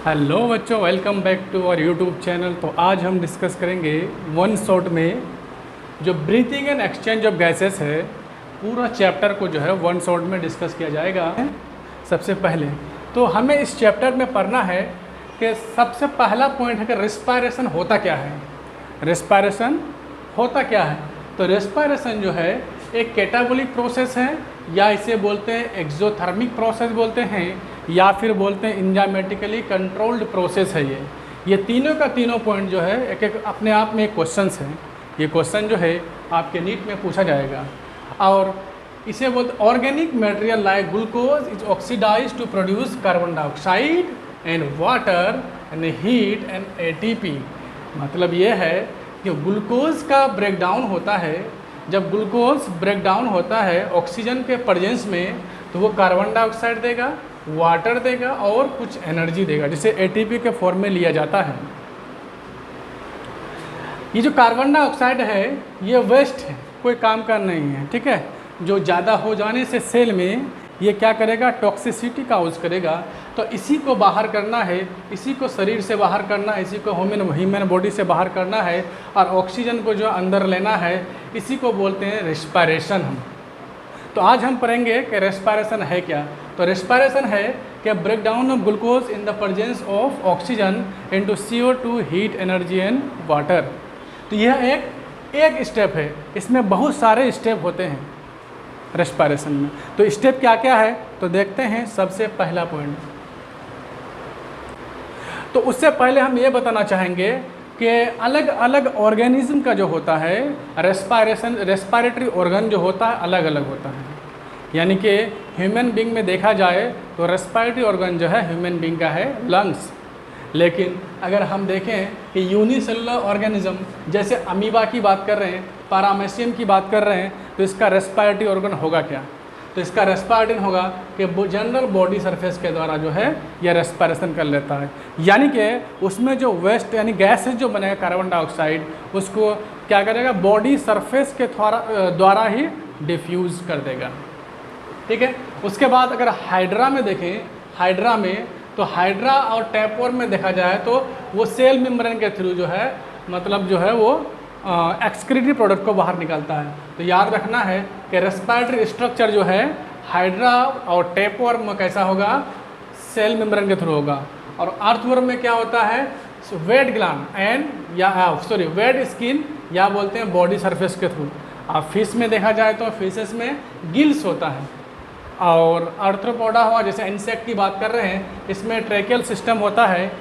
Hello बच्चों, welcome back to our YouTube channel. तो आज हम डिस्कस करेंगे वन शॉट में जो breathing and exchange of gases है, पूरा चैप्टर को जो है वन शॉट में डिस्कस किया जाएगा। सबसे पहले तो हमें इस चैप्टर में पढ़ना है कि सबसे पहला पॉइंट है कि रेस्पायरेशन होता क्या है। रेस्पायरेशन होता क्या है? तो रेस्पायरेशन जो है एक कैटाबॉलिक प्रोसेस है, या इसे बोलते हैं एक्सोथर्मिक प्रोसेस बोलते हैं, या फिर बोलते हैं इंजामेटिकली कंट्रोल्ड प्रोसेस है। ये तीनों का तीनों पॉइंट जो है एक एक अपने आप में एक क्वेश्चंस हैं। ये क्वेश्चन जो है आपके नीट में पूछा जाएगा। और इसे बोलते organic material like glucose is oxidise to produce carbon dioxide and water and heat and ATP. मतलब ये है कि ग्लूकोज का ब्रेकडाउन होता है। जब ग्लूकोज ब्रेकडाउन होता है ऑक्सीजन के प्रेजेंस में, तो वो कार्बन डाइऑक्साइड देगा, वाटर देगा और कुछ एनर्जी देगा, जिसे एटीपी के फॉर्म में लिया जाता है। ये जो कार्बन डाइऑक्साइड है ये वेस्ट है, कोई काम का नहीं है, ठीक है। जो ज़्यादा हो जाने से सेल में ये क्या करेगा, टॉक्सिसिटी का यूज़ करेगा। तो इसी को बाहर करना है, इसी को शरीर से बाहर करना है, इसी को ह्यूमन बॉडी से बाहर करना है, और ऑक्सीजन को जो अंदर लेना है, इसी को बोलते हैं रेस्पायरेशन। हम तो आज हम पढ़ेंगे कि रेस्पायरेशन है क्या। तो रेस्पायरेशन है कि break down of glucose in the presence of oxygen into CO2 heat energy and water. तो यह एक स्टेप है, इसमें बहुत सारे स्टेप होते हैं रेस्पायरेशन में। तो स्टेप क्या क्या है तो देखते हैं। सबसे पहला पॉइंट, तो उससे पहले हम ये बताना चाहेंगे कि अलग अलग ऑर्गेनिज्म का जो होता है रेस्पायरेटरी ऑर्गन जो होता है अलग अलग होता है। यानी कि ह्यूमन बींग में देखा जाए तो रेस्पायरेटरी ऑर्गन जो है ह्यूमन बींग का है लंग्स। लेकिन अगर हम देखें कि यूनिसेलुलर ऑर्गेनिज्म जैसे अमीबा की बात कर रहे हैं, पैरामीशियम की बात कर रहे हैं, तो इसका रेस्पायरेटरी ऑर्गन होगा क्या? तो इसका रेस्पायरेटरी होगा कि जनरल बॉडी सरफेस के द्वारा जो है यह रेस्पायरेशन कर लेता है। यानी कि उसमें जो वेस्ट यानी गैसेज जो बनेगा कार्बन डाइऑक्साइड, उसको क्या करेगा, बॉडी सरफेस के द्वारा ही डिफ्यूज़ कर देगा, ठीक है। उसके बाद अगर हाइड्रा में देखें, हाइड्रा में तो हाइड्रा और टैपवर्म में देखा जाए तो वो सेल मेम्ब्रेन के थ्रू जो है मतलब जो है वो एक्सक्रीटरी प्रोडक्ट को बाहर निकालता है। तो याद रखना है कि रेस्पायरेटरी स्ट्रक्चर जो है हाइड्रा और टैपवर्म में कैसा होगा, सेल मेम्ब्रेन के थ्रू होगा। और अर्थवर्म में क्या होता है, wet gland and wet skin या बोलते हैं बॉडी सरफेस के थ्रू। अब फिश में देखा जाए तो फिशेस में गिल्स होता है। और आर्थ्रोपोडा हुआ, जैसे इंसेक्ट की बात कर रहे हैं, इसमें ट्रैकियल सिस्टम होता है।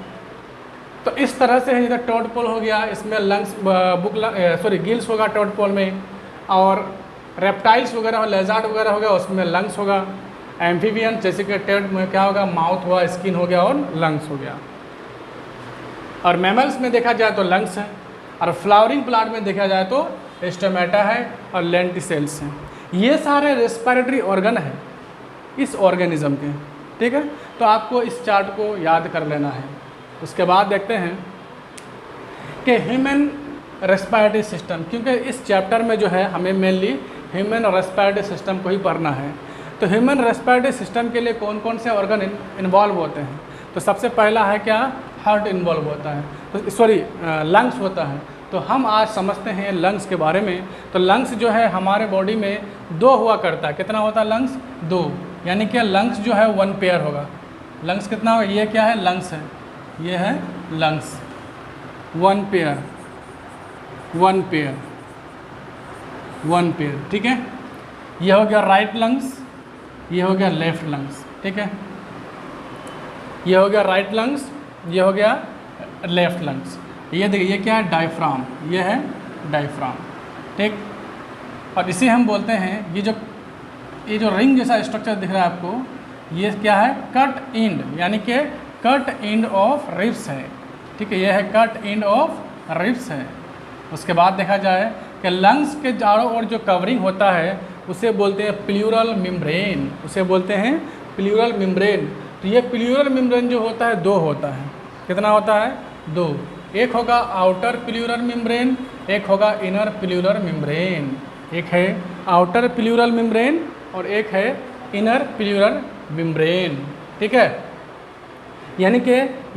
तो इस तरह से है, जैसे टोडपोल हो गया, इसमें लंग्स गिल्स होगा टोडपोल में। और रेप्टाइल्स वगैरह लेजार्ड वगैरह हो गया, उसमें लंग्स होगा। एम्फीबियन जैसे कि टेड में क्या होगा, माउथ हुआ, स्किन हो गया और लंग्स हो गया। और मैमल्स में देखा जाए तो लंग्स है। और फ्लावरिंग प्लांट में देखा जाए तो स्टोमेटा है और लेंटिसेल्स हैं। ये सारे रेस्पायरेटरी ऑर्गन है इस ऑर्गेनिज्म के, ठीक है। तो आपको इस चार्ट को याद कर लेना है। उसके बाद देखते हैं कि ह्यूमन रेस्पायरेटरी सिस्टम, क्योंकि इस चैप्टर में जो है हमें मेनली ह्यूमन रेस्पायरेटरी सिस्टम को ही पढ़ना है। तो ह्यूमन रेस्पायरेटरी सिस्टम के लिए कौन कौन से ऑर्गन इन्वॉल्व होते हैं? तो सबसे पहला है क्या, हार्ट इन्वॉल्व होता है, तो लंग्स होता है। तो हम आज समझते हैं लंग्स के बारे में। तो लंग्स जो है हमारे बॉडी में 2 हुआ करता है। कितना होता है लंग्स? 2। यानी कि लंग्स जो है 1 पेयर होगा। लंग्स कितना होगा, ये क्या है, लंग्स है, ये है लंग्स, 1 पेयर, 1 पेयर, 1 पेयर, ठीक है। ये हो गया राइट लंग्स, ये हो गया लेफ्ट लंग्स, ठीक है। ये हो गया राइट लंग्स, ये हो गया लेफ्ट लंग्स। ये देखिए, ये क्या है, डायफ्राम, ये है डायफ्राम, ठीक। और इसे हम बोलते हैं, ये जो रिंग जैसा स्ट्रक्चर दिख रहा है आपको, ये क्या है, कट एंड, यानी कि कट एंड ऑफ रिब्स है, ठीक है। ये है कट एंड ऑफ रिब्स है। उसके बाद देखा जाए कि लंग्स के चारों ओर जो कवरिंग होता है उसे बोलते हैं प्लूरल मेम्ब्रेन, उसे बोलते हैं प्लूरल मेम्ब्रेन। तो ये प्लूरल मेम्ब्रेन जो होता है 2 होता है। कितना होता है? 2। एक होगा आउटर प्लूरल मेम्ब्रेन, एक होगा इनर प्लूरल मेम्ब्रेन। एक है आउटर प्लूरल मेम्ब्रेन और एक है इनर प्लूरल मेम्ब्रेन, ठीक है। यानी कि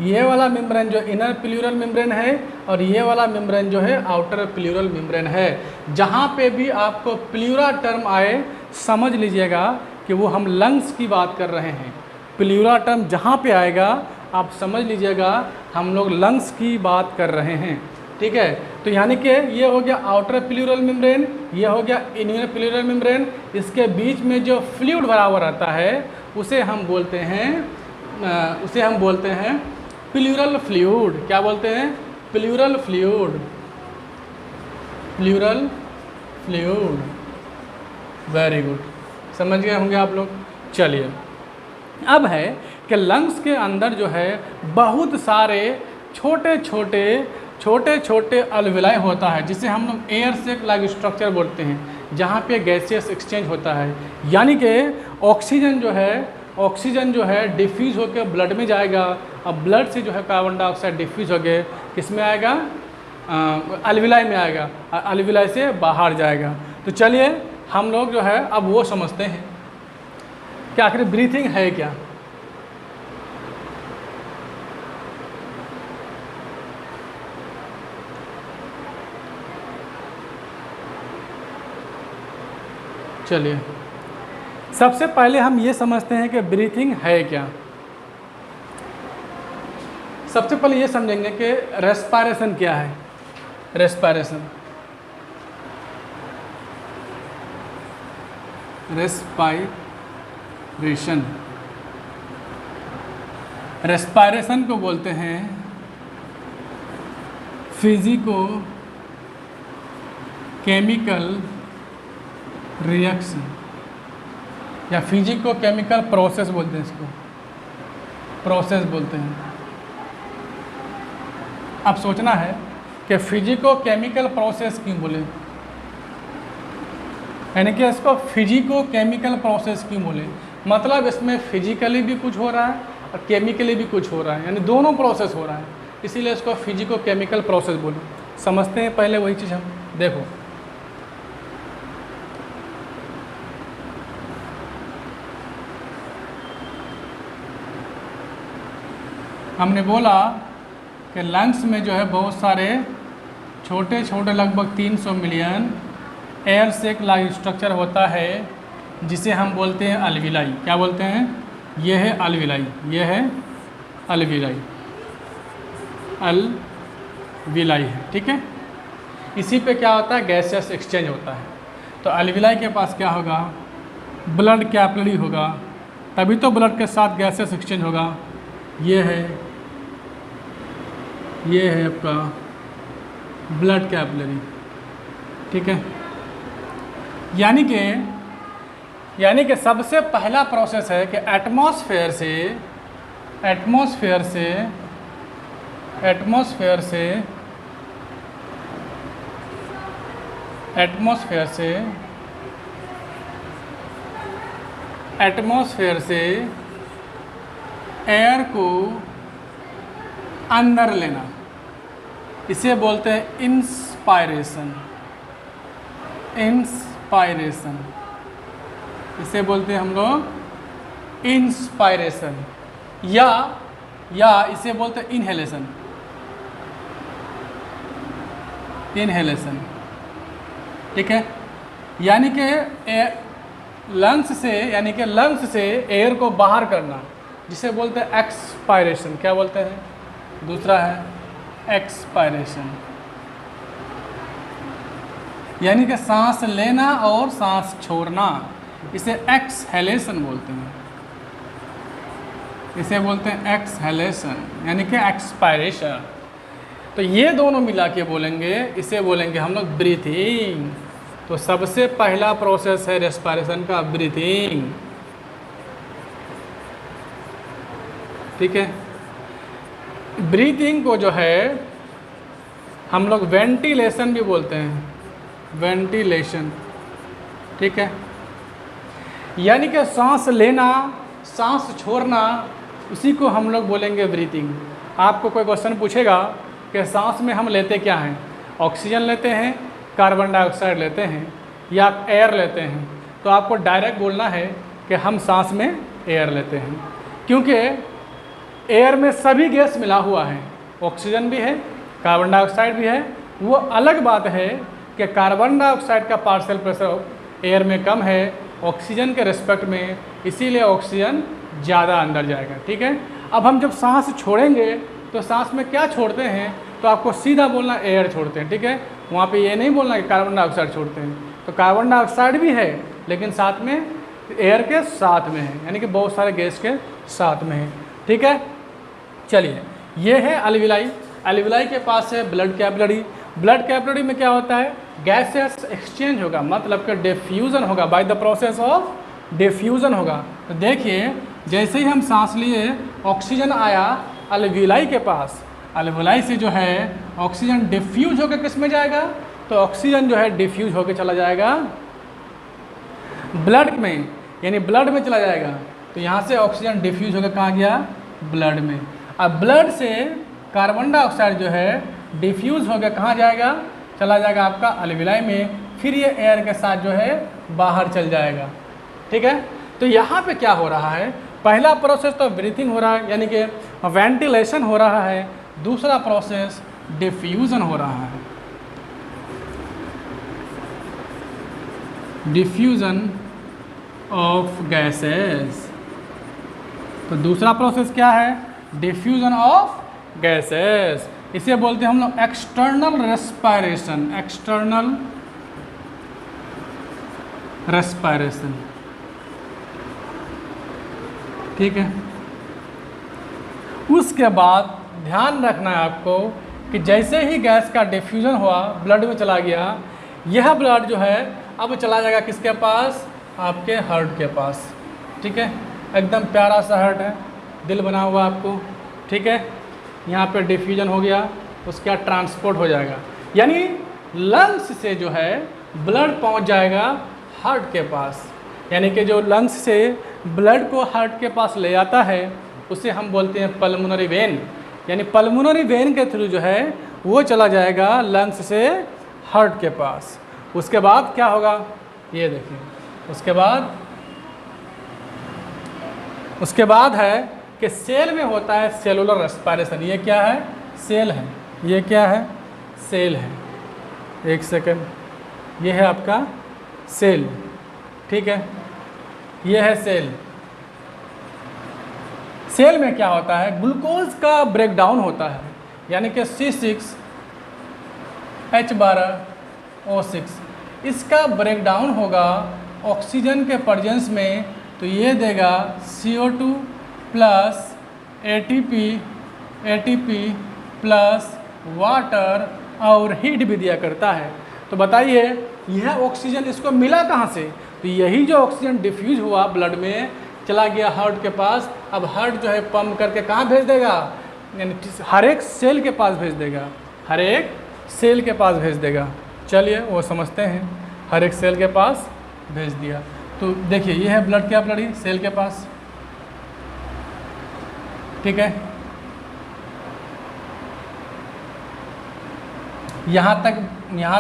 ये वाला मेम्ब्रेन जो इनर प्लूरल मेम्ब्रेन है और ये वाला मेम्ब्रेन जो है आउटर प्लूरल मेम्ब्रेन है। जहाँ पे भी आपको प्लूरा टर्म आए समझ लीजिएगा कि वो हम लंग्स की बात कर रहे हैं। प्लूरा टर्म जहाँ पे आएगा आप समझ लीजिएगा हम लोग लंग्स की बात कर रहे हैं, ठीक है। तो यानी कि ये हो गया आउटर प्लूरल मेम्ब्रेन, ये हो गया इनर प्लूरल मेम्ब्रेन। इसके बीच में जो फ्लूइड भरा हुआ रहता है उसे हम बोलते हैं प्लूरल फ्लूइड। क्या बोलते हैं? Pleural fluid, pleural fluid. Very good, समझ गए होंगे आप लोग। चलिए, अब है कि लंग्स के अंदर जो है बहुत सारे छोटे छोटे अल्वेलाई होता है, जिसे हम लोग एयर सेक लाइक स्ट्रक्चर बोलते हैं, जहाँ पे गैसियस एक्सचेंज होता है। यानी कि ऑक्सीजन जो है डिफ्यूज़ होकर ब्लड में जाएगा, अब ब्लड से जो है कार्बन डाइऑक्साइड डिफ्यूज़ होकर किस में आएगा? अल्वेलाई में आएगा, अल्वेलाई से बाहर जाएगा। तो चलिए हम लोग जो है अब वो समझते हैं कि आखिर ब्रीथिंग है क्या। चलिए, सबसे पहले हम ये समझते हैं कि ब्रीथिंग है क्या। सबसे पहले ये समझेंगे कि रेस्पायरेशन क्या है। रेस्पायरेशन रेस्पायरेशन को बोलते हैं फिजिको केमिकल रिएक्शन या फिजिको केमिकल प्रोसेस बोलते हैं, इसको प्रोसेस बोलते हैं। अब सोचना है कि फिजिको केमिकल प्रोसेस क्यों बोले, यानी कि इसको फिजिको केमिकल प्रोसेस क्यों बोले। मतलब इसमें फिजिकली भी कुछ हो रहा है और केमिकली भी कुछ हो रहा है, यानी दोनों प्रोसेस हो रहा है, इसीलिए इसको फिजिको केमिकल प्रोसेस बोले। समझते हैं पहले वही चीज़ हम। देखो, हमने बोला कि लंग्स में जो है बहुत सारे छोटे लगभग 300 मिलियन एयर सेक लाइक स्ट्रक्चर होता है, जिसे हम बोलते हैं अल्विलाई। क्या बोलते हैं? ये है अल्विलाई, ये है अल्विलाई, अल्विलाई है, ठीक है। इसी पे क्या होता है? गैसियस एक्सचेंज होता है। तो अल्विलाई के पास क्या होगा? ब्लड कैपिलरी होगा, तभी तो ब्लड के साथ गैसियस एक्सचेंज होगा। ये है आपका ब्लड कैपिलरी, ठीक है। यानी कि सबसे पहला प्रोसेस है कि एटमॉस्फेयर से एयर को अंदर लेना, इसे बोलते हैं इंस्पायरेशन। इसे बोलते हैं हम लोग इंस्पायरेशन, या इसे बोलते हैं इनहेलेशन, ठीक है। यानी कि लंग्स से एयर को बाहर करना, जिसे बोलते हैं एक्सपायरेशन। क्या बोलते हैं? दूसरा है एक्सपायरेशन, यानी कि सांस लेना और सांस छोड़ना, इसे एक्सहेलेशन बोलते हैं। इसे बोलते हैं एक्सहेलेशन, यानी कि एक्सपायरेशन। तो ये दोनों मिला के बोलेंगे, इसे बोलेंगे हम लोग ब्रीथिंग। तो सबसे पहला प्रोसेस है रेस्पायरेशन का, ब्रीथिंग, ठीक है। ब्रीथिंग को जो है हम लोग वेंटिलेशन भी बोलते हैं, वेंटिलेशन, ठीक है। यानी कि सांस लेना, सांस छोड़ना, उसी को हम लोग बोलेंगे ब्रीथिंग। आपको कोई क्वेश्चन पूछेगा कि सांस में हम लेते क्या हैं? ऑक्सीजन लेते हैं, कार्बन डाइऑक्साइड लेते हैं, या एयर लेते हैं, तो आपको डायरेक्ट बोलना है कि हम सांस में एयर लेते हैं, क्योंकि एयर में सभी गैस मिला हुआ है, ऑक्सीजन भी है, कार्बन डाइऑक्साइड भी है। वो अलग बात है कि कार्बन डाइऑक्साइड का पार्शियल प्रेशर एयर में कम है ऑक्सीजन के रिस्पेक्ट में, इसीलिए ऑक्सीजन ज़्यादा अंदर जाएगा। ठीक है, अब हम जब सांस छोड़ेंगे तो सांस में क्या छोड़ते हैं, तो आपको सीधा बोलना एयर छोड़ते हैं। ठीक है, वहाँ पे ये नहीं बोलना कि कार्बन डाइऑक्साइड छोड़ते हैं। तो कार्बन डाइऑक्साइड भी है लेकिन साथ में एयर के साथ में है, यानी कि बहुत सारे गैस के साथ में है। ठीक है, चलिए ये है अलविलाई। अलविलाई के पास है ब्लड कैपिलरी। ब्लड कैपिलरी में क्या होता है, गैसेस एक्सचेंज होगा, मतलब कि डिफ्यूज़न होगा, by the process of diffusion होगा। तो देखिए जैसे ही हम सांस लिए ऑक्सीजन आया अलविलाई के पास, अलविलाई से जो है ऑक्सीजन डिफ्यूज होकर किस में जाएगा, तो ऑक्सीजन जो है डिफ्यूज होकर चला जाएगा ब्लड में, यानी ब्लड में चला जाएगा। तो यहाँ से ऑक्सीजन डिफ्यूज होकर कहाँ गया, ब्लड में। अब ब्लड से कार्बन डाइऑक्साइड जो है डिफ्यूज होकर कहाँ जाएगा, चला जाएगा आपका अलविलाई में, फिर ये एयर के साथ जो है बाहर चल जाएगा। ठीक है, तो यहाँ पे क्या हो रहा है, पहला प्रोसेस तो ब्रीथिंग हो रहा है, यानी कि वेंटिलेशन हो रहा है। दूसरा प्रोसेस डिफ्यूज़न हो रहा है, डिफ्यूज़न ऑफ गैसेस। तो दूसरा प्रोसेस क्या है, डिफ्यूज़न ऑफ गैसेस। इसे बोलते हैं हम लोग एक्सटर्नल रेस्पायरेशन, एक्सटर्नल रेस्पायरेशन। ठीक है, उसके बाद ध्यान रखना है आपको कि जैसे ही गैस का डिफ्यूज़न हुआ ब्लड में चला गया, यह ब्लड जो है अब चला जाएगा किसके पास, आपके हार्ट के पास। ठीक है, एकदम प्यारा सा हार्ट है, दिल बना हुआ आपको। ठीक है, यहाँ पे डिफ्यूजन हो गया, उसके बाद ट्रांसपोर्ट हो जाएगा, यानी लंग्स से जो है ब्लड पहुँच जाएगा हार्ट के पास। यानी कि जो लंग्स से ब्लड को हार्ट के पास ले जाता है उसे हम बोलते हैं पल्मोनरी वेन, यानी पल्मोनरी वेन के थ्रू जो है वो चला जाएगा लंग्स से हार्ट के पास। उसके बाद क्या होगा, ये देखिए, उसके बाद है कि सेल में होता है सेलुलर रेस्पायरेशन। ये क्या है, सेल है, ये क्या है, सेल है। एक सेकंड, ये है आपका सेल। ठीक है, ये है सेल। सेल में क्या होता है, ग्लूकोज का ब्रेकडाउन होता है, यानी कि C6H12O6 इसका ब्रेकडाउन होगा ऑक्सीजन के प्रेजेंस में, तो ये देगा CO2 plus ATP plus water और हीट भी दिया करता है। तो बताइए यह ऑक्सीजन इसको मिला कहाँ से, तो यही जो ऑक्सीजन डिफ्यूज हुआ ब्लड में चला गया हार्ट के पास। अब हार्ट जो है पंप करके कहाँ भेज देगा, यानी हर एक सेल के पास भेज देगा, हर एक सेल के पास भेज देगा। चलिए वो समझते हैं, हर एक सेल के पास भेज दिया। तो देखिए ये है ब्लड कैपिलरी सेल के पास। ठीक है, यहाँ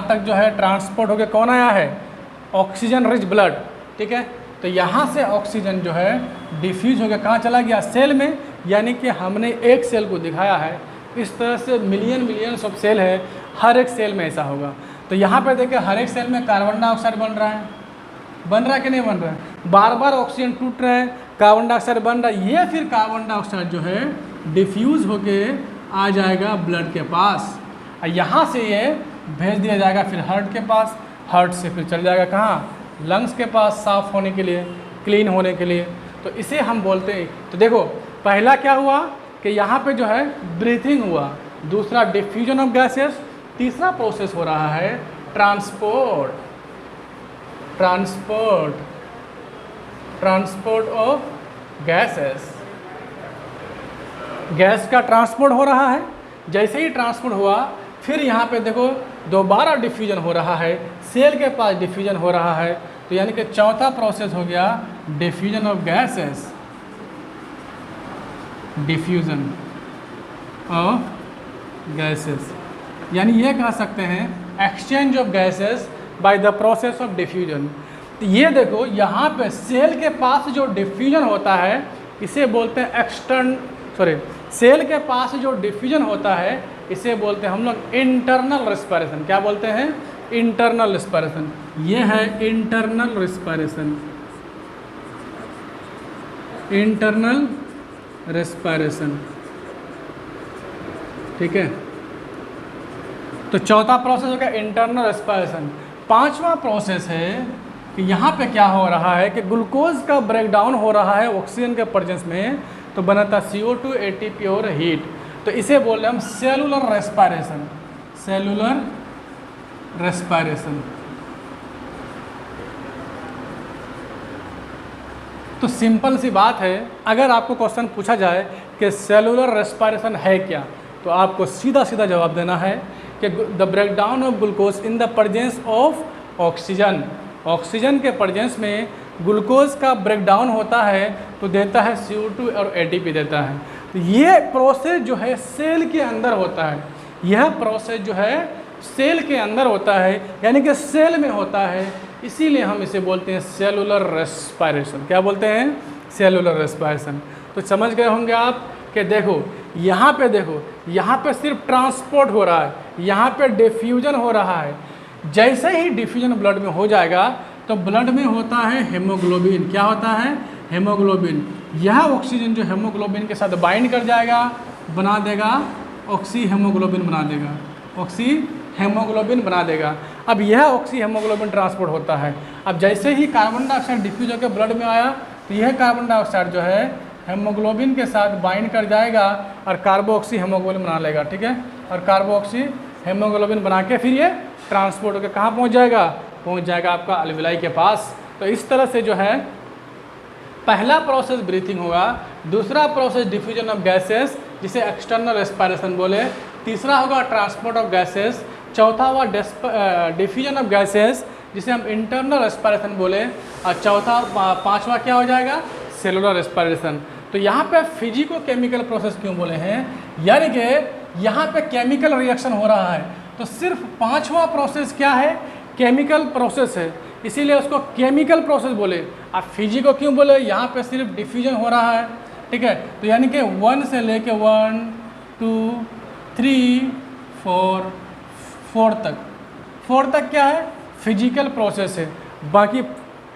तक जो है ट्रांसपोर्ट होकर कौन आया है, ऑक्सीजन रिच ब्लड। ठीक है, तो यहाँ से ऑक्सीजन जो है डिफ्यूज होकर कहाँ चला गया, सेल में। यानी कि हमने एक सेल को दिखाया है, इस तरह से मिलियंस ऑफ सेल है, हर एक सेल में ऐसा होगा। तो यहाँ पे देखिए हर एक सेल में कार्बन डाइऑक्साइड बन रहा है कि नहीं बन रहा है, बार बार ऑक्सीजन टूट रहा है, कार्बन डाइऑक्साइड बन रहा है। ये फिर कार्बन डाइऑक्साइड जो है डिफ्यूज़ होके आ जाएगा ब्लड के पास, और यहाँ से ये भेज दिया जाएगा फिर हार्ट के पास, हार्ट से फिर चल जाएगा कहाँ, लंग्स के पास, साफ़ होने के लिए, क्लीन होने के लिए। तो इसे हम बोलते हैं। तो देखो पहला क्या हुआ कि यहाँ पे जो है ब्रीथिंग हुआ, दूसरा डिफ्यूजन ऑफ गैसेस, तीसरा प्रोसेस हो रहा है ट्रांसपोर्ट ऑफ गैसेस। गैस का ट्रांसपोर्ट हो रहा है, जैसे ही ट्रांसपोर्ट हुआ फिर यहाँ पे देखो दोबारा डिफ्यूजन हो रहा है, सेल के पास डिफ्यूजन हो रहा है। तो यानी कि चौथा प्रोसेस हो गया diffusion of gases, diffusion of gases, यानी ये कह सकते हैं exchange of gases by the process of diffusion. तो ये देखो यहाँ पे सेल के पास जो डिफ्यूजन होता है इसे बोलते हैं सेल के पास जो डिफ्यूजन होता है इसे बोलते हैं हम लोग इंटरनल रेस्पिरेशन। क्या बोलते हैं? Internal respiration. ये है इंटरनल रेस्पिरेशन, इंटरनल रेस्पिरेशन। ठीक है, तो चौथा प्रोसेस हो गया इंटरनल रेस्पिरेशन। पांचवा प्रोसेस है कि यहाँ पे क्या हो रहा है कि ग्लूकोज का ब्रेकडाउन हो रहा है ऑक्सीजन के प्रेजेंस में, तो बनता CO2, ATP और हीट। तो इसे बोल रहे हैं हम सेलुलर रेस्पिरेशन, सेलुलर रेस्पिरेशन। तो सिंपल सी बात है, अगर आपको क्वेश्चन पूछा जाए कि सेलुलर रेस्पिरेशन है क्या, तो आपको सीधा सीधा जवाब देना है कि the breakdown of glucose in the presence of oxygen. Oxygen के प्रेजेंस में ग्लूकोज का ब्रेकडाउन होता है तो देता है CO2 और ATP देता है। तो ये प्रोसेस जो है सेल के अंदर होता है, यह प्रोसेस जो है सेल के अंदर होता है, यानी कि सेल में होता है, इसीलिए हम इसे बोलते हैं सेलुलर रेस्पिरेशन। क्या बोलते हैं? Cellular respiration. तो समझ गए होंगे आप कि देखो यहाँ पे, देखो यहाँ पे सिर्फ ट्रांसपोर्ट हो रहा है, यहाँ पे डिफ्यूजन हो रहा है। जैसे ही डिफ्यूजन ब्लड में हो जाएगा तो ब्लड में होता है हेमोग्लोबिन। क्या होता है? हेमोग्लोबिन। यह ऑक्सीजन जो हेमोग्लोबिन के साथ बाइंड कर जाएगा, बना देगा ऑक्सी हेमोग्लोबिन, बना देगा ऑक्सी हेमोग्लोबिन बना देगा। अब यह ऑक्सी हेमोग्लोबिन ट्रांसपोर्ट होता है। अब जैसे ही कार्बन डाइऑक्साइड डिफ्यूज होकर ब्लड में आया तो यह कार्बन डाइऑक्साइड जो है हेमोग्लोबिन के साथ बाइंड कर जाएगा और कार्बोक्सी हेमोग्लोबिन बना लेगा। ठीक है, और कार्बोक्सी हेमोग्लोबिन बना के फिर ये ट्रांसपोर्ट होकर कहाँ पहुँच जाएगा? पहुँच जाएगा आपका अलविलाई के पास। तो इस तरह से जो है पहला प्रोसेस ब्रीथिंग होगा, दूसरा प्रोसेस डिफ्यूजन ऑफ गैसेस जिसे एक्सटर्नल रेस्पिरेशन बोले, तीसरा होगा ट्रांसपोर्ट ऑफ गैसेस, चौथा हुआ डिफ्यूजन ऑफ गैसेस जिसे हम इंटरनल रेस्पिरेशन बोले, और चौथा पांचवा क्या हो जाएगा? Cellular respiration. तो यहाँ पे फिजिको केमिकल प्रोसेस क्यों बोले हैं? यानी कि यहाँ पे केमिकल रिएक्शन हो रहा है, तो सिर्फ पांचवा प्रोसेस क्या है? केमिकल प्रोसेस है, इसीलिए उसको केमिकल प्रोसेस बोले। अब फिजिको क्यों बोले? यहाँ पे सिर्फ डिफ्यूजन हो रहा है। ठीक है, तो यानी कि 1 से लेके 1, 2, 3, 4 तक, 4 तक क्या है? फिजिकल प्रोसेस है। बाकी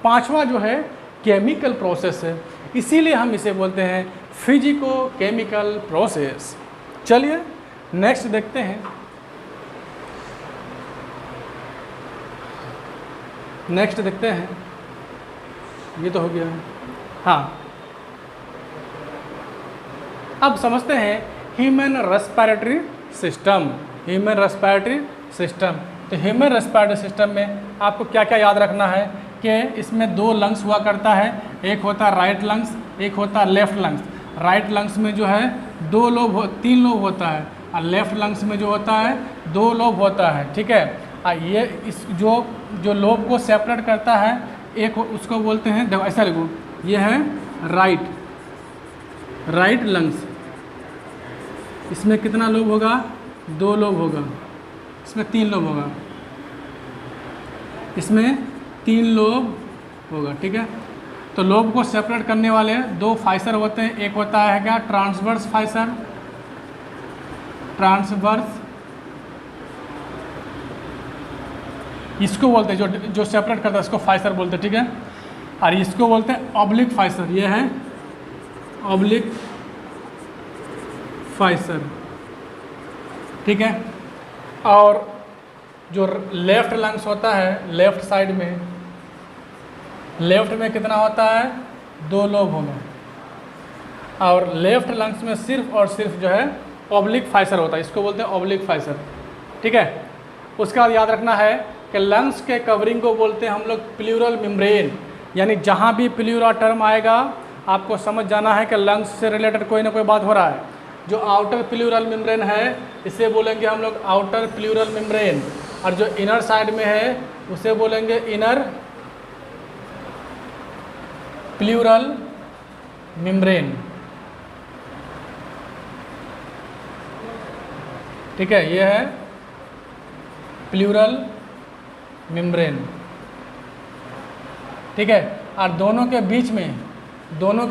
पांचवा जो है केमिकल प्रोसेस है, इसीलिए हम इसे बोलते हैं फिजिको केमिकल प्रोसेस। चलिए नेक्स्ट देखते हैं। नेक्स्ट देखते हैं, ये तो हो गया। हाँ, अब समझते हैं human respiratory system. Human respiratory system, तो ह्यूमन रेस्पिरेटरी सिस्टम में आपको क्या क्या याद रखना है कि इसमें 2 लंग्स हुआ करता है, एक होता है राइट लंग्स, एक होता है लेफ्ट लंग्स। राइट लंग्स में जो है 3 लोब होता है, और लेफ्ट लंग्स में जो होता है 2 लोब होता है। ठीक है, ये इस जो लोब को सेपरेट करता है, एक उसको बोलते हैं, देखो ऐसा लिखो, ये है राइट लंग्स। इसमें कितना लोब होगा? 2 लोब होगा। इसमें 3 लोब होगा, इसमें 3 लोब होगा। ठीक है, तो लोब को सेपरेट करने वाले 2 फाइसर होते हैं। एक होता है क्या? ट्रांसवर्स फाइसर, ट्रांसवर्स इसको बोलते हैं, जो सेपरेट करता है इसको फाइसर बोलते हैं। ठीक है, और इसको बोलते हैं ऑब्लिक फाइसर। ये है ऑब्लिक फाइसर। ठीक है, और जो लेफ्ट लंग्स होता है, लेफ्ट साइड में, लेफ्ट में कितना होता है? 2 लोब होगा, और लेफ्ट लंग्स में सिर्फ और सिर्फ जो है ऑब्लिक फाइसर होता है, इसको बोलते हैं ऑब्लिक फाइसर। ठीक है, उसके बाद याद रखना है कि लंग्स के कवरिंग को बोलते हैं हम लोग प्लूरल मेम्ब्रेन। यानी जहाँ भी प्लूरा टर्म आएगा आपको समझ जाना है कि लंग्स से रिलेटेड कोई ना कोई बात हो रहा है। जो आउटर प्लूरल मेम्ब्रेन है इसे बोलेंगे हम लोग आउटर प्लूरल मेम्ब्रेन, और जो इनर साइड में है उसे बोलेंगे इनर प्लूरल मेम्ब्रेन। ठीक है, ये है प्लूरल मेम्ब्रेन। ठीक है, और दोनों के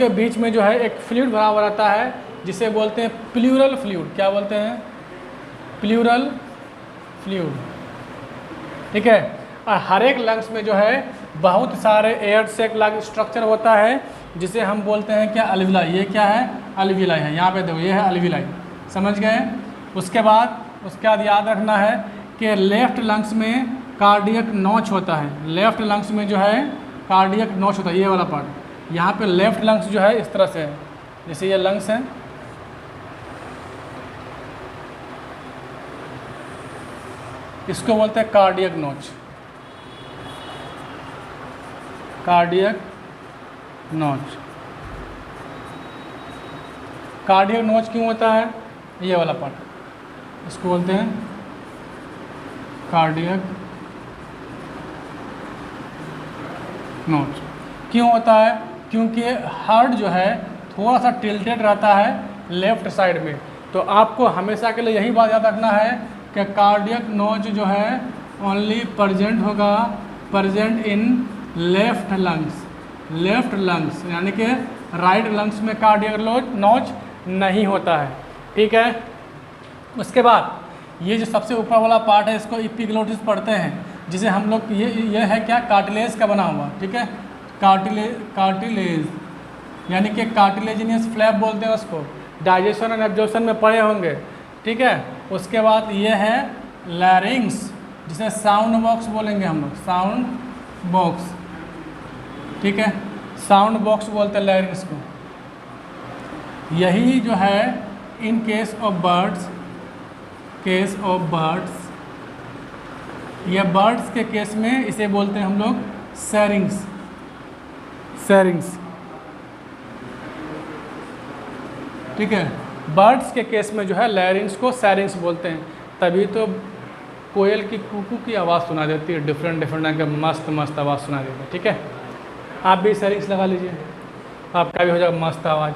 बीच में जो है एक फ्लूइड भरा हुआ रहता है जिसे बोलते हैं प्लूरल फ्लूइड। क्या बोलते हैं? Pleural fluid. ठीक है। और हर एक लंग्स में जो है बहुत सारे एयर से अलग स्ट्रक्चर होता है, जिसे हम बोलते हैं क्या? अलविलाई। ये क्या है? अलविलाई है। यहाँ पे देखो, ये है अलविलाई। समझ गए? उसके बाद याद रखना है कि लेफ्ट लंग्स में कार्डियक नॉच होता है। लेफ्ट लंग्स में जो है कार्डियक नॉच होता है, ये वाला पार्ट। यहाँ पे लेफ्ट लंग्स जो है इस तरह से है, जैसे ये लंग्स है, इसको बोलते हैं cardiac notch. Cardiac notch. Cardiac notch क्यों होता है? ये वाला पार्ट, इसको बोलते हैं कार्डियक नॉच। क्यों होता है? क्योंकि हार्ट जो है थोड़ा सा टिल्टेड रहता है लेफ्ट साइड में। तो आपको हमेशा के लिए यही बात याद रखना है कि कार्डियक नॉच जो है only present in left lungs. Left lungs यानी कि राइट लंग्स में कार्डियक नॉच नहीं होता है। ठीक है। उसके बाद ये जो सबसे ऊपर वाला पार्ट है, इसको एपिग्लोटिस पढ़ते हैं, जिसे हम लोग ये है क्या? कार्टिलेज का बना हुआ। ठीक है। कार्टिलेज यानी कि कार्टिलेजिनियस फ्लैप बोलते हैं उसको। डाइजेशन एंड एब्जॉर्प्शन में पढ़े होंगे। ठीक है। उसके बाद ये है लैरिंग्स, जिसे साउंड बॉक्स बोलेंगे हम लोग, साउंड बॉक्स। ठीक है। साउंड बॉक्स बोलते हैं लैरिंग्स को। यही जो है इन केस ऑफ बर्ड्स, या बर्ड्स के केस में इसे बोलते हैं हम लोग सैरिंग्स। ठीक है। बर्ड्स के केस में जो है लैरिंग्स को सैरिंग्स बोलते हैं। तभी तो कोयल की कुकू की आवाज़ सुना देती है, डिफरेंट ढंग की मस्त आवाज़ सुना देती है। ठीक है। आप भी सैरिंग्स लगा लीजिए, आपका भी हो जाएगा मस्त आवाज़।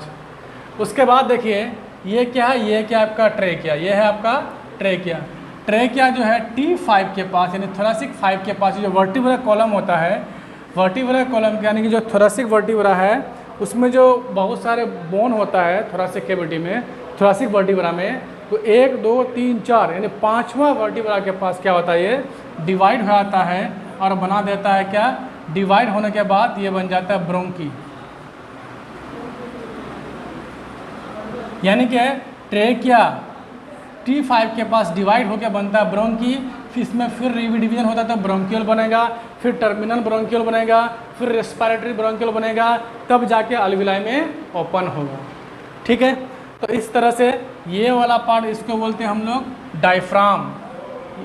उसके बाद देखिए ये क्या है? ये क्या आपका ट्रेकिया। ये है आपका ट्रेकिया। ट्रेकिया जो है T5 के पास यानी थोरेसिक 5 के पास जो वर्टिब्रल कॉलम होता है, वर्टिब्रल कॉलम यानी कि जो थोरेसिक वर्टिब्रा है, उसमें जो बहुत सारे बोन होता है थोरेसिक कैविटी में, थोरेसिक वर्टिब्रा में, तो 1 2 3 4 यानी 5वां वर्टिब्रा के पास क्या होता है? ये डिवाइड हो जाता है और बना देता है क्या? डिवाइड होने के बाद ये बन जाता है ब्रोंकी। यानी कि ट्रेकिया T5 के पास डिवाइड होकर बनता है ब्रोंकी। फिर इसमें फिर डिवीजन होता है तो ब्रोंकियल बनेगा, फिर टर्मिनल ब्रोंकियल बनेगा, फिर रेस्पिरेटरी ब्रोंकियल बनेगा, तब जाके अलविलाई में ओपन होगा। ठीक है। तो इस तरह से ये वाला पार्ट, इसको बोलते हैं हम लोग डायफ्राम,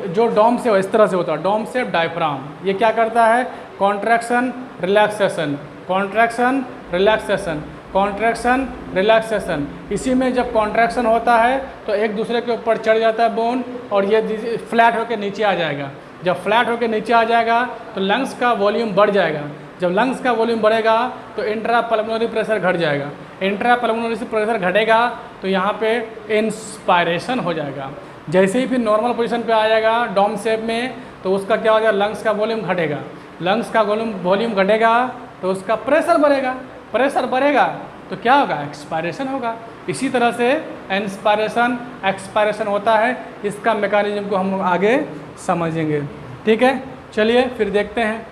जो डोम से इस तरह से होता है, डोम से डायफ्राम। ये क्या करता है? Contraction relaxation, contraction relaxation, contraction relaxation. इसी में जब कॉन्ट्रैक्शन होता है तो एक दूसरे के ऊपर चढ़ जाता है बोन, और ये फ्लैट होकर नीचे आ जाएगा। जब फ्लैट होकर नीचे आ जाएगा तो लंग्स का वॉल्यूम बढ़ जाएगा। जब लंग्स का वॉल्यूम बढ़ेगा तो इंट्रा पल्मोनरी प्रेशर घट जाएगा। इंट्रा पल्मोनरी प्रेशर घटेगा तो यहाँ पे इंस्पायरेशन हो जाएगा। जैसे ही फिर नॉर्मल पोजीशन पे आ जाएगा डोम शेप में, तो उसका क्या हो जाएगा? लंग्स का वॉल्यूम घटेगा। लंग्स का वॉल्यूम घटेगा तो उसका प्रेशर बढ़ेगा। प्रेशर बढ़ेगा तो क्या होगा? एक्सपायरेशन होगा। इसी तरह से इंस्पायरेशन एक्सपायरेशन होता है। इसका मैकेनिज्म को हम लोग आगे समझेंगे। ठीक है। चलिए फिर देखते हैं,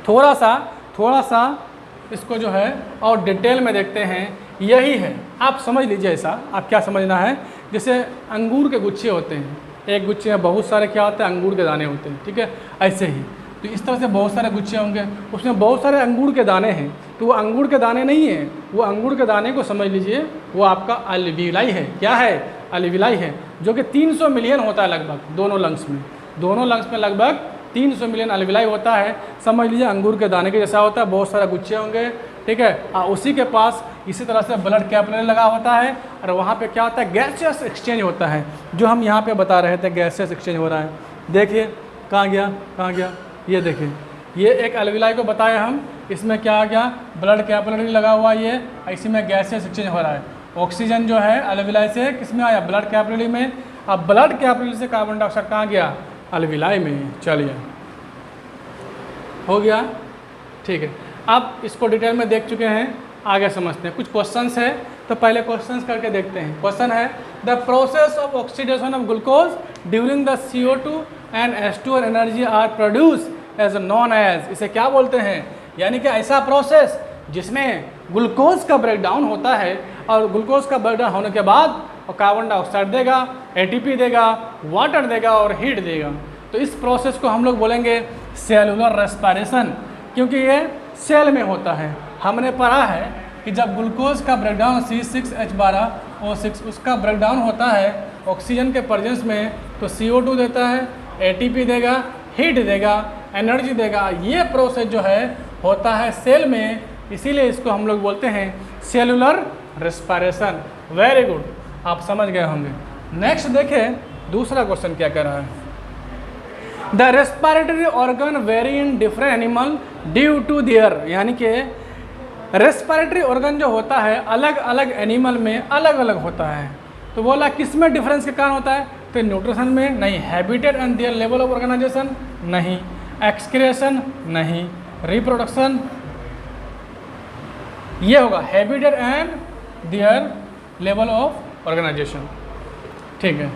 थोड़ा सा इसको जो है और डिटेल में देखते हैं। यही है, आप समझ लीजिए। ऐसा आप क्या समझना है, जैसे अंगूर के गुच्छे होते हैं, एक गुच्छे में बहुत सारे क्या होते हैं? अंगूर के दाने होते हैं। ठीक है। ऐसे ही तो इस तरह से बहुत सारे गुच्छे होंगे, उसमें बहुत सारे अंगूर के दाने हैं। तो वो अंगूर के दाने नहीं है, वो अंगूर के दाने को समझ लीजिए वो आपका अलविलाई है। क्या है? अलविलाई है, जो कि 300 मिलियन होता है लगभग दोनों लंग्स में। दोनों लंग्स में लगभग 300 मिलियन अलविलाई होता है। समझ लीजिए अंगूर के दाने के जैसा होता है, बहुत सारे गुच्छे होंगे। ठीक है। उसी के पास इसी तरह से ब्लड कैपिलरी लगा होता है, और वहाँ पे क्या होता है? गैसियस एक्सचेंज होता है, जो हम यहाँ पे बता रहे थे गैसियस एक्सचेंज हो रहा है। देखिए कहाँ गया? ये देखिए, ये एक अलविलाई को बताया हम, इसमें क्या आ गया? ब्लड कैपिलरी लगा हुआ, ये इसी में गैसियस एक्सचेंज हो रहा है। ऑक्सीजन जो है अलविलाई से किस में आया? ब्लड कैपिलरी में। अब ब्लड कैपिलरी से कार्बन डाइऑक्साइड कहाँ गया? अलविलाई में। चलिए हो गया। ठीक है। अब इसको डिटेल में देख चुके हैं, आगे समझते हैं। कुछ क्वेश्चंस है तो पहले क्वेश्चंस करके देखते हैं। क्वेश्चन है the process of oxidation of glucose during the CO2 and H2O energy are produce as known as, इसे क्या बोलते हैं? यानी कि ऐसा प्रोसेस जिसमें ग्लूकोज का ब्रेकडाउन होता है और ग्लूकोज का ब्रेकडाउन होने के बाद कार्बन डाइऑक्साइड देगा, ATP देगा, वाटर देगा और हीट देगा। तो इस प्रोसेस को हम लोग बोलेंगे सेलुलर रेस्पिरेशन, क्योंकि ये सेल में होता है। हमने पढ़ा है कि जब ग्लूकोज का ब्रेकडाउन C6H12O6 उसका ब्रेकडाउन होता है ऑक्सीजन के प्रेजेंस में, तो CO2 देता है, ATP देगा, हीट देगा, एनर्जी देगा। ये प्रोसेस जो है होता है सेल में, इसीलिए इसको हम लोग बोलते हैं सेलुलर रेस्पिरेशन। वेरी गुड, आप समझ गए होंगे। नेक्स्ट देखें दूसरा क्वेश्चन क्या कर रहा है। The respiratory organ very in different animal due to their, यानी कि रेस्पिरेटरी ऑर्गन जो होता है अलग अलग एनिमल में अलग अलग होता है। तो बोला किस में डिफरेंस के कारण होता है? तो न्यूट्रिशन में नहीं, habitat and their level of organisation नहीं, एक्सक्रिएशन नहीं, रिप्रोडक्शन ये होगा habitat and their level of organisation. ठीक है,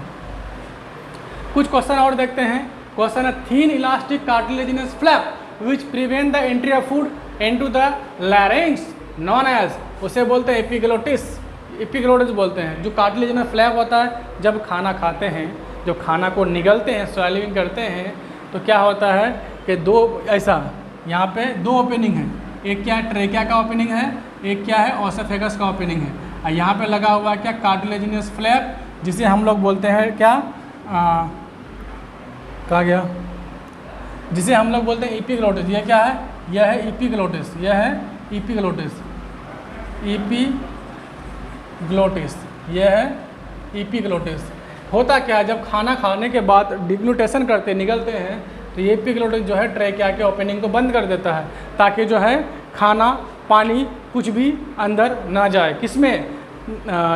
कुछ क्वेश्चन और देखते हैं। क्वेश्चन है thin elastic cartilaginous flap which prevent the entry of food into the larynx known as, उसे बोलते हैं एपिग्लोटिस, एपिग्लोटिस बोलते हैं। जो कार्टिलेजिनस फ्लैप होता है जब खाना खाते हैं, जो खाना को निगलते हैं, स्वैलिंग करते हैं, तो क्या होता है कि दो ऐसा यहाँ पे दो ओपनिंग है, एक क्या है ट्रेकिया का ओपनिंग है, एक क्या है ओसोफेगस का ओपनिंग है। और यहाँ पे लगा हुआ है क्या? कार्टिलेजिनस फ्लैप, जिसे हम लोग बोलते हैं क्या, कहा गया, जिसे हम लोग बोलते हैं एपिग्लोटिस। ये क्या है? यह है एपिग्लोटिस, यह है एपिग्लोटिस, एपिग्लोटिस, यह है एपिग्लोटिस। होता क्या है, जब खाना खाने के बाद डिग्लूटेशन करते निगलते हैं तो ये एपिग्लोटिस जो है ट्रेकिया के ओपनिंग को बंद कर देता है, ताकि जो है खाना, पानी कुछ भी अंदर ना जाए। किसमें?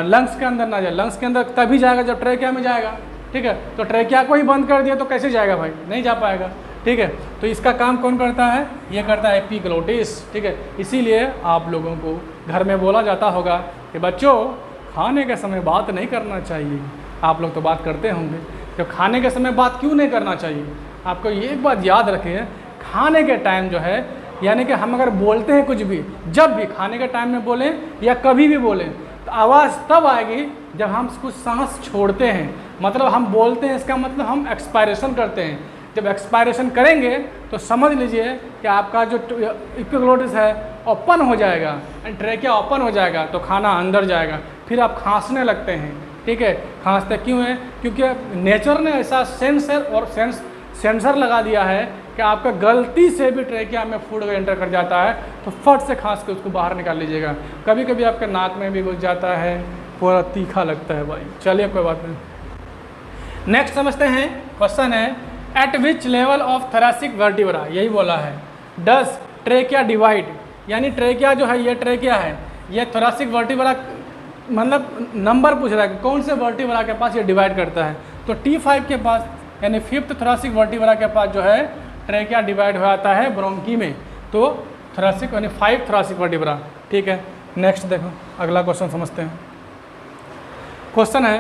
लंग्स के अंदर ना जाए। लंग्स के अंदर तभी जाएगा जब ट्रेकिया में जाएगा। ठीक है, तो ट्रेकिया को ही बंद कर दिया तो कैसे जाएगा भाई? नहीं जा पाएगा। ठीक है, तो इसका काम कौन करता है? ये करता है एपिग्लोटिस। ठीक है, इसीलिए आप लोगों को घर में बोला जाता होगा कि बच्चों खाने के समय बात नहीं करना चाहिए। आप लोग तो बात करते होंगे, तो खाने के समय बात क्यों नहीं करना चाहिए? आपको ये एक बात याद रखिए, खाने के टाइम जो है, यानी कि हम अगर बोलते हैं कुछ भी, जब भी खाने के टाइम में बोलें या कभी भी बोलें, तो आवाज़ तब आएगी जब हम कुछ सांस छोड़ते हैं। मतलब हम बोलते हैं, इसका मतलब हम एक्सपायरेशन करते हैं। जब एक्सपायरेशन करेंगे तो समझ लीजिए कि आपका जो एपिग्लोटिस है ओपन हो जाएगा, एंड ट्रेकिया ओपन हो जाएगा, तो खाना अंदर जाएगा, फिर आप खांसने लगते हैं। ठीक है, खांसते क्यों है? क्योंकि नेचर ने ऐसा सेंसर लगा दिया है कि आपका गलती से भी ट्रेकिया में फूड एंटर कर जाता है तो फट से खांस के उसको बाहर निकाल लीजिएगा। कभी कभी आपके नाक में भी घुस जाता है, पूरा तीखा लगता है भाई। चलिए कोई बात नहीं, नेक्स्ट समझते हैं। क्वेश्चन है eight which level of thoracic vertebra, यही बोला है, डज ट्रेकिया डिवाइड, यानी ट्रेकिया जो है, ये ट्रेकिया है, ये थोरैसिक वर्टिब्रा मतलब नंबर पूछ रहा है कि कौन से वर्टिब्रा के पास ये डिवाइड करता है। तो T5 के पास, यानी 5th थोरैसिक वर्टिब्रा के पास जो है ट्रेकिया डिवाइड हो जाता है ब्रोंकी में। तो थोरैसिक यानी 5 थोरैसिक वर्टिब्रा। ठीक है, नेक्स्ट देखो, अगला क्वेश्चन समझते हैं। क्वेश्चन है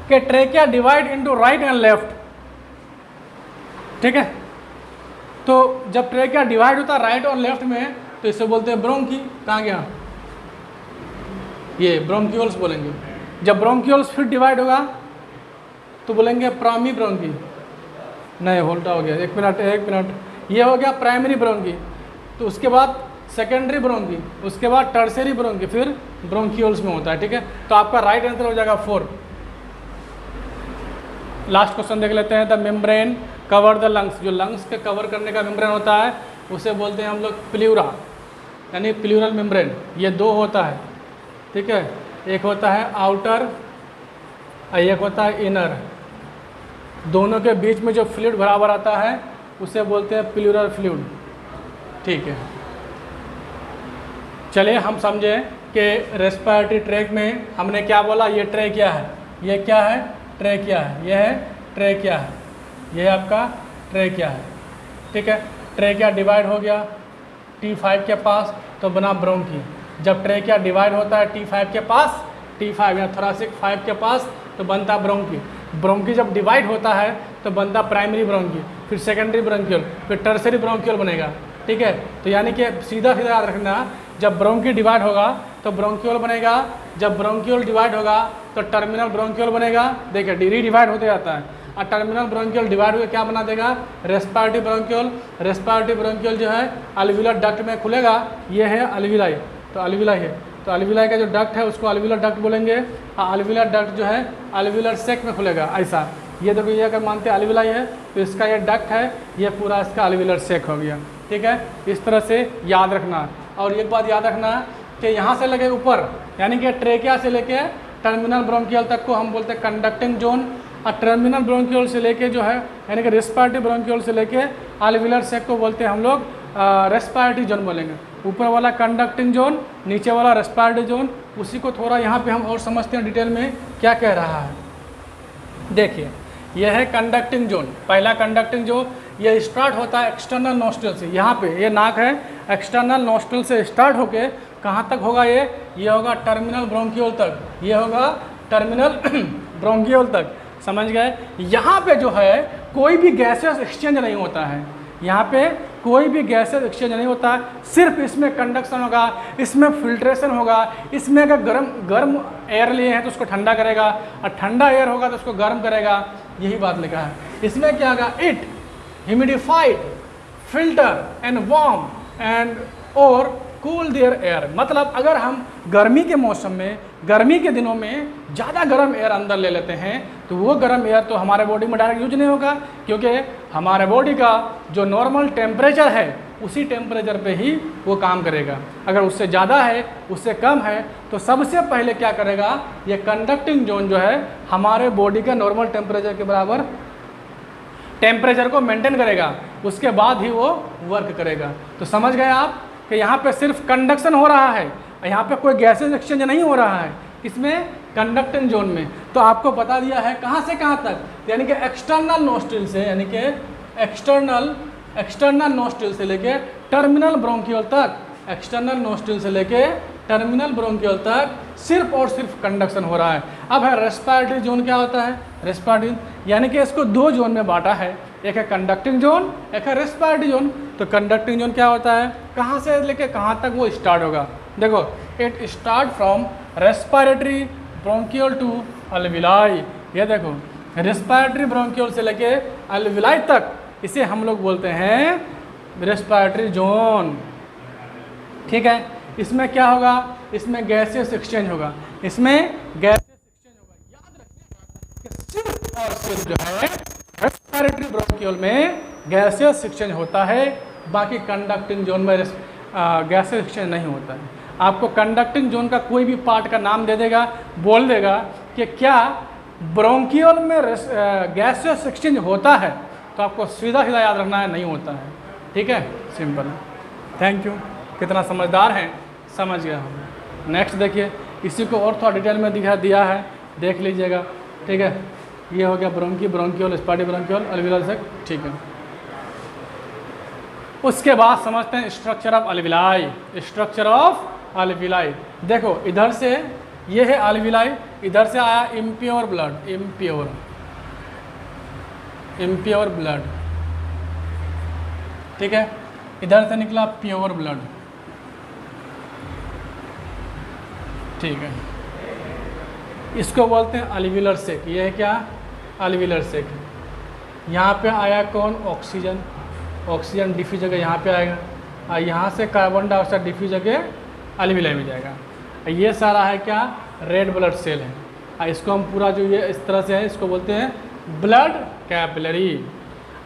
कि trachea divide into right and left. ठीक है, तो जब ट्रेकिया डिवाइड होता है राइट और लेफ्ट में, तो इसे बोलते हैं ब्रोंकी। कहाँ गया? ये ब्रोंक्यूल्स बोलेंगे। जब ब्रोंक्यूल्स फिर डिवाइड होगा तो बोलेंगे प्राइमरी ब्रोंकी। नहीं, उल्टा हो गया, एक मिनट, ये हो गया प्राइमरी ब्रोंकी, तो उसके बाद सेकेंडरी ब्रोंकी, उसके बाद टर्सरी ब्रोंकी, फिर ब्रोंक्यूल्स में होता है। ठीक है, तो आपका राइट आंसर हो जाएगा 4। लास्ट क्वेश्चन देख लेते हैं। The membrane cover the lungs, जो लंग्स के कवर करने का मेम्ब्रेन होता है उसे बोलते हैं हम लोग प्ल्यूरा, यानी प्ल्यूरल मेम्ब्रेन। ये 2 होता है। ठीक है, एक होता है आउटर और एक होता है इनर। दोनों के बीच में जो फ्लूइड बराबर आता है उसे बोलते हैं प्ल्यूरल फ्लूइड। ठीक है, चलिए हम समझे कि रेस्पिरेटरी ट्रैक में हमने क्या बोला, ये ट्रेकिया है, ये क्या है? ट्रेकिया है, ये है ट्रेकिया है, ये आपका ट्रेकिया है। ठीक है, ट्रेकिया डिवाइड हो गया T5 के पास तो बना ब्रोंकी। जब ट्रेकिया डिवाइड होता है T5 के पास, T5 या थोरासिक 5 के पास, तो बनता ब्रोंकी। ब्रोंकी जब डिवाइड होता है तो बनता प्राइमरी ब्रोंकी, फिर सेकेंडरी ब्रोंकियल, फिर टर्सरी ब्रोंकियल बनेगा। ठीक है, तो यानी कि सीधा सीधा याद रखना, जब ब्रोंकी डिवाइड होगा तो ब्रोंकियल बनेगा, जब ब्रोंकियल डिवाइड होगा तो टर्मिनल ब्रोंकियल बनेगा। देखिए डी डिवाइड होते जाता है, और टर्मिनल ब्रोंकियल डिवाइड होकर क्या बना देगा, रेस्पिरेटरी ब्रोंकियल। रेस्पिरेटरी ब्रोंकियल जो है अल्वियुलर डक्ट में खुलेगा, ये है अल्विलाई, तो अल्विलाई है, तो अल्विलाई का जो डक्ट है उसको अल्वियुलर डक्ट बोलेंगे, और अल्वियुलर डक्ट जो है अल्वियुलर सेक में खुलेगा ऐसा। ये देखो, ये अगर मानते हैं अल्विलाई है तो इसका ये डक्ट है, ये पूरा इसका अल्वियुलर सेक हो गया। ठीक है, इस तरह से याद रखना। और एक बात याद रखना कि यहाँ से लगे ऊपर, यानी कि ट्रेकिया से लेके टर्मिनल ब्रोंकियल तक को हम बोलते हैं कंडक्टिंग जोन, और टर्मिनल ब्रोंकियल से लेके जो है यानी कि रेस्पिरेटरी ब्रोंकियल से लेके अल्वियुलर सेक को बोलते हैं हम लोग रेस्पिरेटरी जोन बोलेंगे। ऊपर वाला कंडक्टिंग जोन, नीचे वाला रेस्पिरेटरी जोन। उसी को थोड़ा यहाँ पे हम और समझते हैं डिटेल में क्या कह रहा है। देखिए, यह है कंडक्टिंग जोन, पहला कंडक्टिंग जोन। ये स्टार्ट होता है एक्सटर्नल नोस्ट्रल से, यहाँ पे ये नाक है, एक्सटर्नल नोस्ट्रल से स्टार्ट होके कहाँ तक होगा, ये होगा टर्मिनल ब्रोंकियोल तक, ये होगा टर्मिनल ब्रोंकियोल तक। समझ गए? यहाँ पे जो है कोई भी गैसेस एक्सचेंज नहीं होता है, यहाँ पे कोई भी गैसेस एक्सचेंज नहीं होता है, सिर्फ इसमें कंडक्शन होगा, इसमें फिल्ट्रेशन होगा। इसमें अगर गर्म एयर लिए हैं तो उसको ठंडा करेगा, और ठंडा एयर होगा तो उसको गर्म करेगा। यही बात लिखा है। इसमें क्या होगा, it humidified filter and warm and और कूल देयर एयर। मतलब अगर हम गर्मी के मौसम में, गर्मी के दिनों में ज़्यादा गर्म एयर अंदर ले लेते हैं तो वो गर्म एयर तो हमारे बॉडी में डायरेक्ट यूज नहीं होगा, क्योंकि हमारे बॉडी का जो नॉर्मल टेम्परेचर है उसी टेम्परेचर पे ही वो काम करेगा। अगर उससे ज़्यादा है, उससे कम है, तो सबसे पहले क्या करेगा, ये कंडक्टिंग जोन जो है हमारे बॉडी का नॉर्मल टेम्परेचर के बराबर टेम्परेचर को मेंटेन करेगा, उसके बाद ही वो वर्क करेगा। तो समझ गए आप कि यहाँ पे सिर्फ कंडक्शन हो रहा है, यहाँ पे कोई गैसेज एक्सचेंज नहीं हो रहा है इसमें कंडक्टिंग जोन में। तो आपको बता दिया है कहाँ से कहाँ तक, यानी कि एक्सटर्नल नोस्ट्रिल से, यानी कि एक्सटर्नल नोस्ट्रिल से लेके टर्मिनल ब्रोंकियल तक, एक्सटर्नल नोस्ट्रिल से लेके टर्मिनल ब्रोंकियल तक सिर्फ और सिर्फ कंडक्शन हो रहा है। अब है रेस्पिरेटरी जोन। क्या होता है रेस्पिरेटरी, यानी कि इसको दो जोन में बांटा है, एक है कंडक्टिंग जोन, एक है रेस्पिरेटरी जोन। तो कंडक्टिंग जोन क्या होता है, कहाँ से लेके कहाँ तक वो स्टार्ट होगा। देखो, it start from respiratory bronchial to alveoli. ये देखो, रेस्पिरेटरी ब्रोंकियल से लेके अल्विलाई तक, इसे हम लोग बोलते हैं रेस्पिरेटरी जोन। ठीक है, इसमें क्या होगा, इसमें गैसेस एक्सचेंज होगा, इसमें गैसेस एक्सचेंज होगा। याद रखिएगा कि सिर्फ और सिर्फ जो है रेस्पिरेटरी ब्रोंकियल में गैसेस एक्सचेंज होता है, बाकी कंडक्टिंग जोन में गैसेस एक्सचेंज नहीं होता है। आपको कंडक्टिंग जोन का कोई भी पार्ट का नाम दे देगा, बोल देगा कि क्या ब्रोंकियल में गैसेस एक्सचेंज होता है, तो आपको सीधा सीधा याद रखना है, नहीं होता है। ठीक है, सिंपल। Thank you. कितना समझदार हैं, समझ गया हम। नेक्स्ट देखिए, इसी को और थोड़ा डिटेल में दिया है, देख लीजिएगा। ठीक है, ये हो गया ब्रोंकियल, रेस्पिरेटरी ब्रोंकियल, अल्वियोलर सेक। ठीक है, उसके बाद समझते हैं स्ट्रक्चर ऑफ अल्विलाई। स्ट्रक्चर ऑफ अल्विलाई, देखो इधर से ये है अल्विलाई, इधर से आया इम्प्योर ब्लड, इम्प्योर ब्लड। ठीक है, इधर से निकला प्योर ब्लड। ठीक है, इसको बोलते हैं अल्वियोलर सेक। ये है क्या, अल्वियोलर सेक। यहाँ पे आया कौन, ऑक्सीजन, ऑक्सीजन डिफ्यूज जगह यहाँ पे आएगा, और यहाँ से कार्बन डाइऑक्साइड डिफ्यूज जगह अल्वियोलाई में जाएगा। ये सारा है क्या, रेड ब्लड सेल है, और इसको हम पूरा जो ये इस तरह से है, इसको बोलते हैं ब्लड कैपिलरी।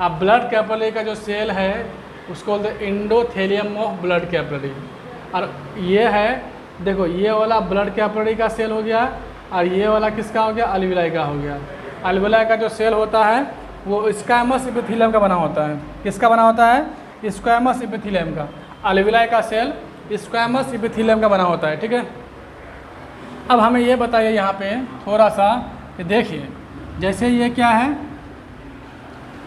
अब ब्लड कैपिलरी का जो सेल है उसको बोलते हैं एंडोथेलियम ऑफ ब्लड कैपिलरी। और ये है, देखो ये वाला ब्लड कैपिलरी का सेल हो गया, और ये वाला किसका हो गया, अल्वियोलाई का हो गया। अल्वियोलाई का जो सेल होता है वो स्क्वैमस एपिथेलियम का बना होता है। किसका बना होता है, स्क्वैमस एपिथेलियम का। अल्वियोलाई का सेल स्क्वैमस एपिथेलियम का बना होता है। ठीक है, अब हमें ये बताइए यहाँ पे थोड़ा सा कि देखिए, जैसे ये क्या है,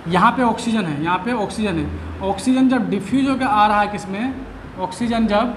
यहाँ पे ऑक्सीजन है, यहाँ पे ऑक्सीजन है। ऑक्सीजन जब डिफ्यूज होकर आ रहा है किसमें, ऑक्सीजन जब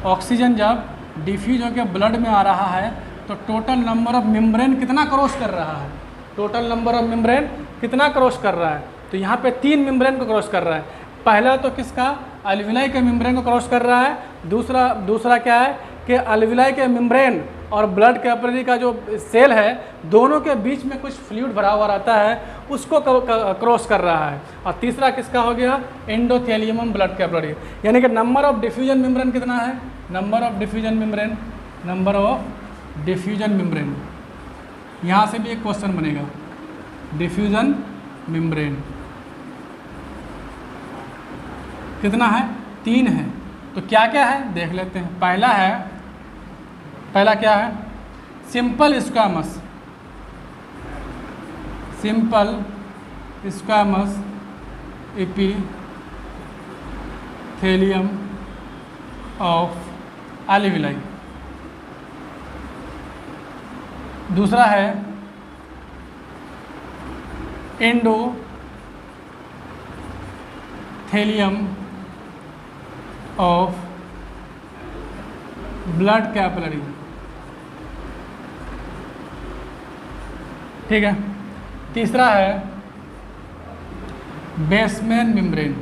ऑक्सीजन जब डिफ्यूज होकर ब्लड में आ रहा है तो टोटल नंबर ऑफ मेम्ब्रेन कितना क्रॉस कर रहा है, टोटल नंबर ऑफ मेम्ब्रेन कितना क्रॉस कर रहा है, तो यहाँ पे 3 मेम्ब्रेन को क्रॉस कर रहा है। पहला तो किसका, अल्विलाई के मेम्ब्रेन को क्रॉस कर रहा है। दूसरा क्या है कि अल्विलाई के मेम्ब्रेन और ब्लड कैपिलरी का जो सेल है दोनों के बीच में कुछ फ्लूइड भरा हुआ रहता है, उसको क्रॉस कर रहा है। और तीसरा किसका हो गया, एंडोथेलियम ब्लड कैपिलरी। यानी कि नंबर ऑफ डिफ्यूजन मेम्ब्रेन कितना है, नंबर ऑफ डिफ्यूजन मेम्ब्रेन, यहाँ से भी एक क्वेश्चन बनेगा, डिफ्यूजन मेम्ब्रेन कितना है, 3 है। तो क्या क्या है देख लेते हैं। पहला क्या है, सिंपल स्क्वामस एपिथेलियम ऑफ अल्विलाई। दूसरा है एंडोथेलियम ऑफ ब्लड कैपिलरी। ठीक है। तीसरा है बेसमेंट मेम्ब्रेन।